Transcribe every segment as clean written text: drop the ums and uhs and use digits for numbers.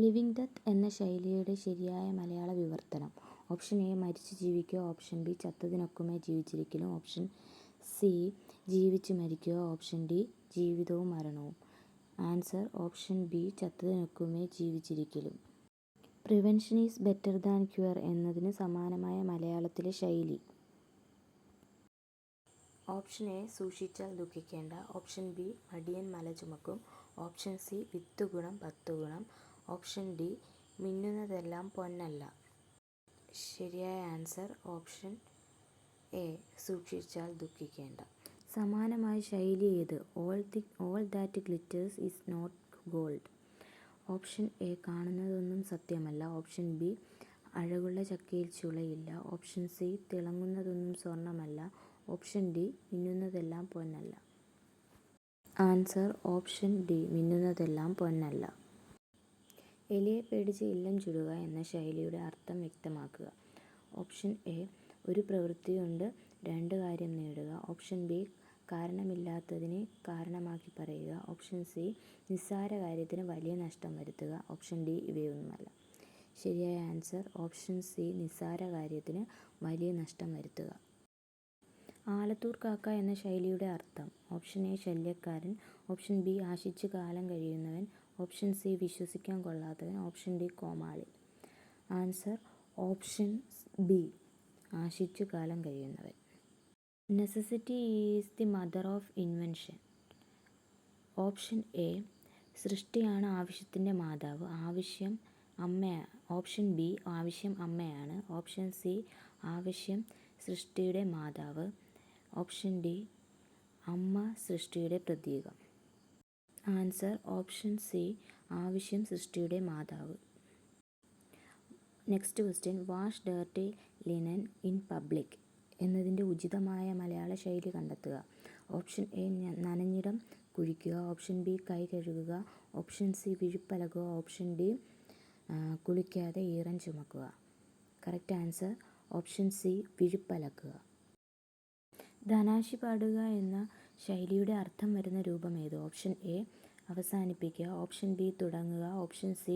Living death എന്ന ശൈലിയുടെ ശരിയായ മലയാള വിവർത്തനം. ഓപ്ഷൻ എ മരിച്ചു ജീവിക്കുക. ഓപ്ഷൻ ബി ചത്തതിനൊക്കുമേ ജീവിച്ചിരിക്കലും. ഓപ്ഷൻ സി ജീവിച്ചു മരിക്കുക. ഓപ്ഷൻ ഡി ജീവിതവും മരണവും. ആൻസർ ഓപ്ഷൻ ബി ചത്തതിനൊക്കുമേ ജീവിച്ചിരിക്കലും. Prevention is better than cure എന്നതിന് സമാനമായ മലയാളത്തിലെ ശൈലി. ഓപ്ഷൻ എ സൂക്ഷിച്ചാൽ ദുഃഖിക്കേണ്ട. ഓപ്ഷൻ ബി മടിയൻ മല ചുമക്കും. ഓപ്ഷൻ സി 10 ഗുണം 10 ഗുണം. ഓപ്ഷൻ ഡി മിന്നുന്നതെല്ലാം പൊന്നല്ല. ശരിയായ ആൻസർ ഓപ്ഷൻ എ സൂക്ഷിച്ചാൽ ദുഃഖിക്കേണ്ട. സമാനമായ ശൈലി ഏത്? All that glitters is not gold. Option A കാണുന്നതൊന്നും സത്യമല്ല. ഓപ്ഷൻ ബി അഴകുള്ള ചക്കയിൽ ചുളയില്ല. ഓപ്ഷൻ സി തിളങ്ങുന്നതൊന്നും സ്വർണ്ണമല്ല. ഓപ്ഷൻ ഡി മിന്നുന്നതെല്ലാം പൊന്നല്ല. ആൻസർ ഓപ്ഷൻ ഡി മിന്നുന്നതെല്ലാം പൊന്നല്ല. എലിയെ പേടിച്ച് ഇല്ലം ചുടുക എന്ന ശൈലിയുടെ അർത്ഥം വ്യക്തമാക്കുക. ഓപ്ഷൻ എ ഒരു പ്രവൃത്തി കൊണ്ട് 2 കാര്യം നേടുക. ഓപ്ഷൻ ബി കാരണമില്ലാത്തതിനെ കാരണമാക്കി പറയുക. ഓപ്ഷൻ സി നിസ്സാര കാര്യത്തിന് വലിയ നഷ്ടം വരുത്തുക. ഓപ്ഷൻ ഡി ഇവയൊന്നുമല്ല. ശരിയായ ആൻസർ ഓപ്ഷൻ സി നിസ്സാര കാര്യത്തിന് വലിയ നഷ്ടം വരുത്തുക. ആലത്തൂർ കാക്ക എന്ന ശൈലിയുടെ അർത്ഥം. ഓപ്ഷൻ എ ശല്യക്കാരൻ. ഓപ്ഷൻ ബി ആശിച്ചു കാലം കഴിയുന്നവൻ. ഓപ്ഷൻ സി വിശ്വസിക്കാൻ കൊള്ളാത്തവൻ. ഓപ്ഷൻ ഡി കോമാളി. ആൻസർ ഓപ്ഷൻ ബി ആശിച്ചു കാലം കഴിയുന്നവൻ. Necessity is the mother of invention. Option A സൃഷ്ടിയാണ് ആവശ്യത്തിൻ്റെ മാതാവ്. ഓപ്ഷൻ ബി ആവശ്യം അമ്മയാണ്. ഓപ്ഷൻ സി ആവശ്യം സൃഷ്ടിയുടെ മാതാവ്. ഓപ്ഷൻ ഡി അമ്മ സൃഷ്ടിയുടെ പ്രതീകം. ആൻസർ ഓപ്ഷൻ സി ആവശ്യം സൃഷ്ടിയുടെ മാതാവ്. Next question. Wash dirty linen in public എന്നതിൻ്റെ ഉചിതമായ മലയാള ശൈലി കണ്ടെത്തുക. ഓപ്ഷൻ എ നനഞ്ഞിടം കുഴിക്കുക. ഓപ്ഷൻ ബി കൈ കഴുകുക. ഓപ്ഷൻ സി വിഴുപ്പലക്കുക. ഓപ്ഷൻ ഡി കുളിക്കാതെ ഈറൻ ചുമക്കുക. കറക്റ്റ് ആൻസർ ഓപ്ഷൻ സി വിഴുപ്പലക്കുക. ധനാശി പാടുക എന്ന ശൈലിയുടെ അർത്ഥം വരുന്ന രൂപം ഏത്? ഓപ്ഷൻ എ അവസാനിപ്പിക്കുക. ഓപ്ഷൻ ബി തുടങ്ങുക. ഓപ്ഷൻ സി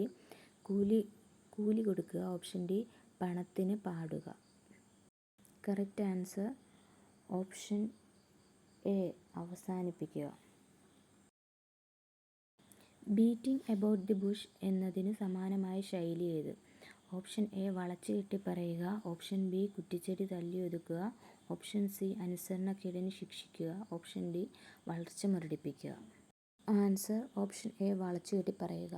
കൂലി കൊടുക്കുക. ഓപ്ഷൻ ഡി പണത്തിന് പാടുക. കറക്റ്റ് ആൻസർ ഓപ്ഷൻ എ അവസാനിപ്പിക്കുക. ബീറ്റിംഗ് എബൌട്ട് ദി ബുഷ് എന്നതിന് സമാനമായ ശൈലി ഏത്? ഓപ്ഷൻ എ വളച്ചു കെട്ടി പറയുക. ഓപ്ഷൻ ബി കുറ്റിച്ചെടി തല്ലി ഒതുക്കുക. ഓപ്ഷൻ സി അനുസരണക്കേടിന് ശിക്ഷിക്കുക. ഓപ്ഷൻ ഡി വളർച്ച മുരടിപ്പിക്കുക. ആൻസർ ഓപ്ഷൻ എ വളച്ചു കെട്ടി പറയുക.